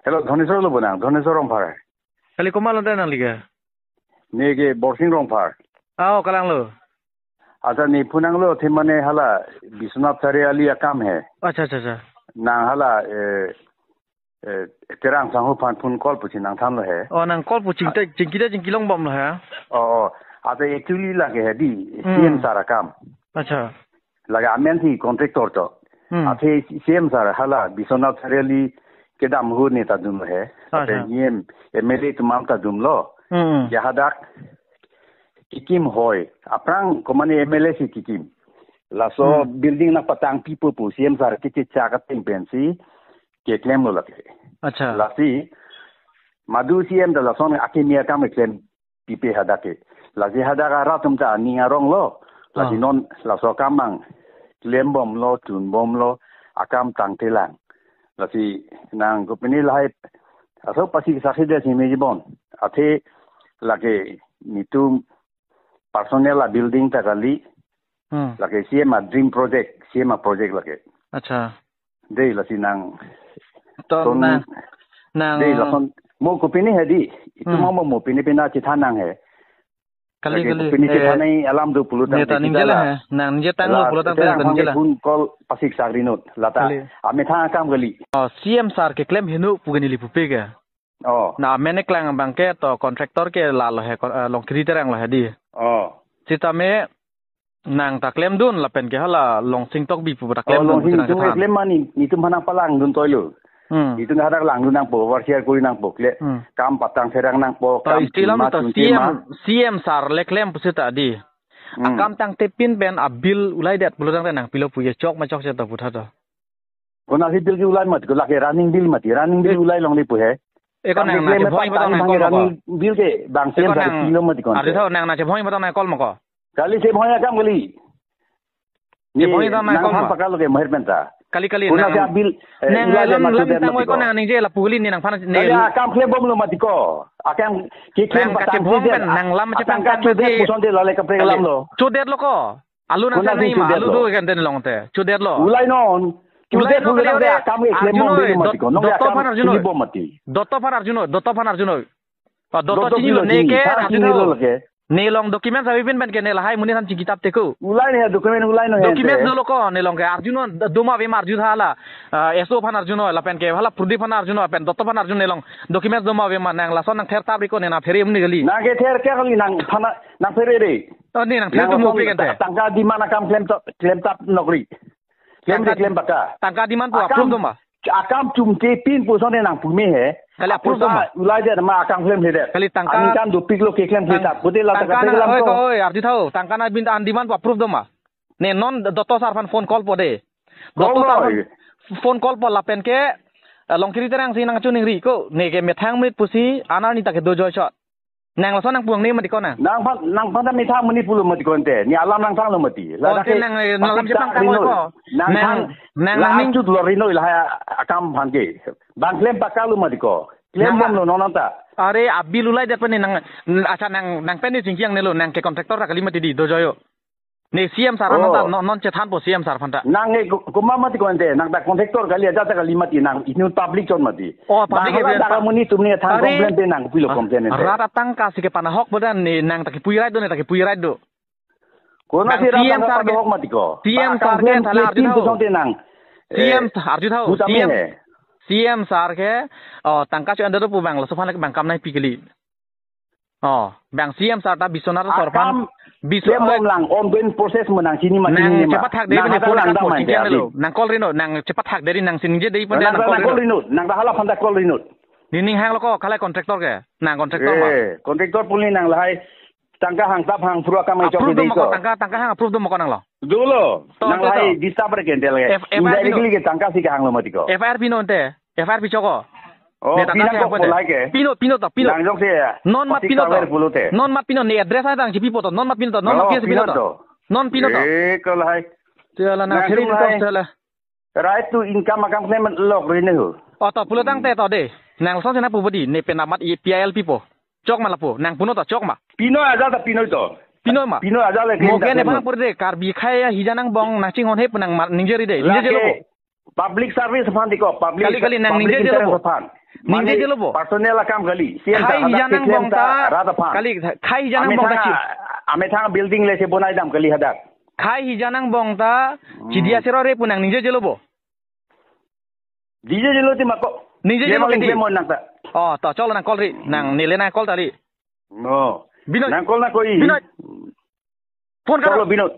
Hello, Dhaneswar lo bonang, Dhaneswar Romphar. Kali ko malon nang liga. Nege Borsing Romphar. Kalang lo. Asa ni punang lo themane hala Biswanath Sare Ali akam hai. अच्छा. Nang hala terang sangho pan phun call puchi nang tham lo hai. Nang call pu jingkilong bom lo ha. Asa actually lage hai di CM sara kam. अच्छा. Laga amen thi contractor to. Ate CM sara hala Biswanath Sare Ali kedam hu neta dum lo hai. Ate niem MLA tumam ta dum lo. Jahadak kikim hoy aprang komane MLA si kikim laso building na patang people pu CM sar kichi chakat ting pensi ke claim lo lake अच्छा lasi madu CM da lason akimia kam claim pipe hadake lasi hadaka ratum ta ninga rong lo lasi non laso kamang claim bom lo tun bom lo akam tang telang lasi nang gopini lai aso pasi sakhi de simejibon athe lake nitum personnel la building ta kali lake CMA dream project lake अच्छा dei la sinang to nang dei la son mo ko pini hedi itu mo pini pina chithanang hai kali pini chithanai alam do pulutan neta ninjela ha nang ninje tang lo pulutan te ninjela phun call pasik sagrinot lata ame tha kam gali CM sar ke claim hinu pugani li pupega na mene klang bangke to contractor ke la lo he long kriterang lo he di cita me nang ta claim dun la pen ke hala long sing tok bi pu ta claim dun long sing claim mani ni tum hana palang dun toilo itu hadak lang dun nang po warsiar kuri nang po kle kam patang serang nang po kam istilam to CM sar le claim pu sita di akam tang tepin ben abil ulai dat bulutang nang pilo pu ye chok ma chok se ta pu tha to kona si bil ki ulai mat ko la ke running bill ulai long le pu he eko nang na che bhoi batang na call mo bil ke bang CM sar kilo mat kon ari tho nang na che bhoi batang na call mo ko kali se bhoi akam gali ni bhoi ta na call mo pakal ke mahir penta kali nang sa bil lam tang mo ko nang ni je la pugli ni nang phana ne akam khle bom lo mat ko akam ki khem patang bom nang lam che tang ka chudet puson de lale ka prelam lo chudet lo ko alu na ni ma alu do kan den long te chudet lo ulai non chudet lo de akam ke khle bom de mat ko no dotto pan arjuno dotto chini lo ne ke arjuno nelong document sabi pin ban ke ne lahai muni han kitab te ko ulai ne document ulai no document no lo ko nelong ke arjuno duma be mar judha hala eso pan arjuno la pen ke hala prudi pan arjuno pen dotto pan arjuno nelong document duma be man nang lason nang ther tab ri ko ne na feri muni gali na ke ther ke gali nang phana nang feri re ni nang ther tu mo pe kan te tangka di mana kam claim tap nokri claim baka tangka di man pu approve duma akam chumte pin pu son nang pu me he kali approve duma ulai de ma akam claim he de kali tangka ani kan do piklo ke claim he tap budil la ta ke lam ko oi arji thau tangka na bin an diman pu approve duma ne non dotto sarfan phone call po de dotto sarfan phone call po la pen ke long kiri terang si nang chuning ri ko ne ke methang mit pusi anar ni ta ke do joy shot nang la son nang puang ni mati ko nang phan mi thang mani pulu mati kon te ni alam nang thang lo mati la ke nang lam jepang ka ko nang ning chut lo rino la akam phan ke bang claim pakalu mati ko claim bom lo nonata are abil ulai dat pen nang acha nang pen ni jingkiang ne lo nang ke contractor ra kali mati di do joyo ne CM sar non che than po CM sar phanta nang e kuma mati kon te nang ta contractor kali aja ta kali mati nang inu public chon mati public ke ta muni tumni thang complaint te nang pilo complaint te rata tang ka sike pana hok bodan ne nang ta ki pui right do ne ta ki pui right do kona si CM sar ke hok mati ko CM sar ke thala arju thau nang CM arju thau CM sar ke tangka chu under pu bang lo sofan bang kam nai pikeli bang CM sar ta Biswanath sorpan Biswanath lang ongoing process menang sini nang cepat hak dari ne pun nang kikian lo nang call rino nang cepat hak dari nang sini je dari pun nang call rino nang hala phanda call rino nining hang lo ko kala contractor ke nang contractor ma contractor puli nang lahai tangka hang tap hang pura kam ai chok dei ko tangka hang approve do mo ko nang lo dulo nang lahai disturb ke del ke indirectly ke tangka si ke hang lo mati ko FIR pino te FIR pi choko Pino nang jok se non mat pino ne address ada jipi poto non mat pino to non mat pino to non pino to ko lahai tela na kheri to tela right to income akam claim log rene ho to pulutang te to de nang so sena pubodi ne penamat PIL pipo chok malapo nang puno to chok ma pino aja ta pino to pino aja le mo ke ne bang purde kar bi khaya hijanang bong naching hon he punang ninjeri de ninje lo public service fan diko public kali nang ninje lo Ninge jelobo. Personal akam kali. Khai hijanang bongta. Kali khai hijanang bongta chip. Ame thang building le se bonai dam kali hadak. Khai hijanang bongta chidia sero re punang ninge jelobo. Ninge jelo ti mako. Ninge jelo ti lemon nak ta. Oh, to cholo nang call ri nang nile nang call tadi. No. Binod. Nang call na koi. Binod. Phone karo. Binod.